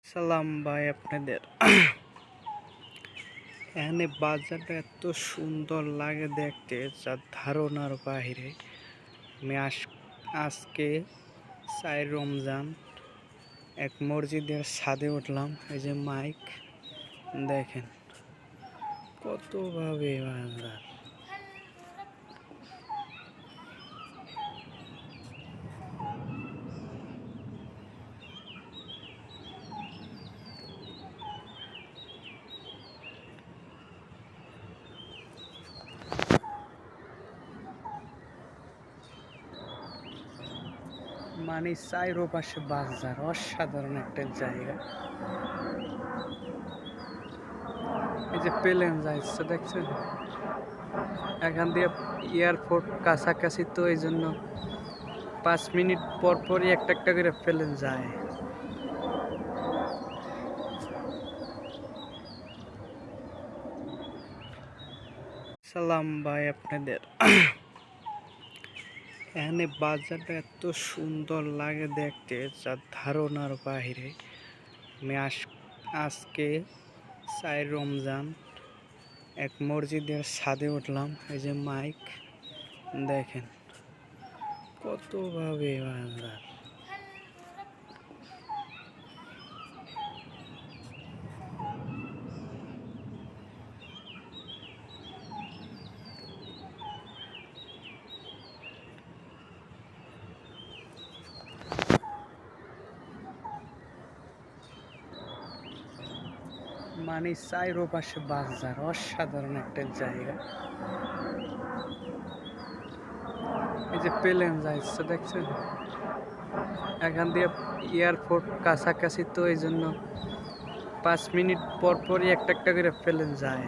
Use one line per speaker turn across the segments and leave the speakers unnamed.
সালাম ভাই আপনাদের। এখানে বাজারটা এত সুন্দর লাগে দেখতে, যার ধারণার বাইরে। আমি আজকে 4 রমজান এক মসজিদের ছাদে উঠলাম। এই যে মাইক দেখেন কতভাবে বাজার। মানে চাইরো পাশে বাজার, অসাধারণ একটা জায়গা। এই যে প্লেন যাচ্ছে দেখছেন, এখান দিয়ে এয়ারপোর্ট কাছাকাছি, তো এই জন্য 5 মিনিট পর পরই একটা একটা করে প্লেন যায়। সালাম ভাই আপনাদের। এখানে বাজারটা এত সুন্দর লাগে দেখতে, যার ধারণার বাইরে। আমি আজকে 4 রমজান এক মসজিদের ছাদে উঠলাম। এই যে মাইক দেখেন কতভাবে বাজার। মানে চাইরো পাশে বাজার, অসাধারণ একটা জায়গা। এই যে প্লেন যাচ্ছে দেখছেন, এখান দিয়ে এয়ারপোর্ট কাছাকাছি, তো এই জন্য 5 মিনিট পর পরই একটা একটা করে প্লেন যায়।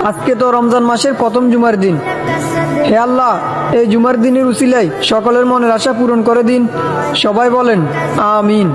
আজকে তো রমজান মাসের প্রথম জুমার দিন। হে আল্লাহ, এই জুমার দিনের উসিলায় সকলের মনের আশা পূরণ করে দিন। সবাই বলেন আমিন।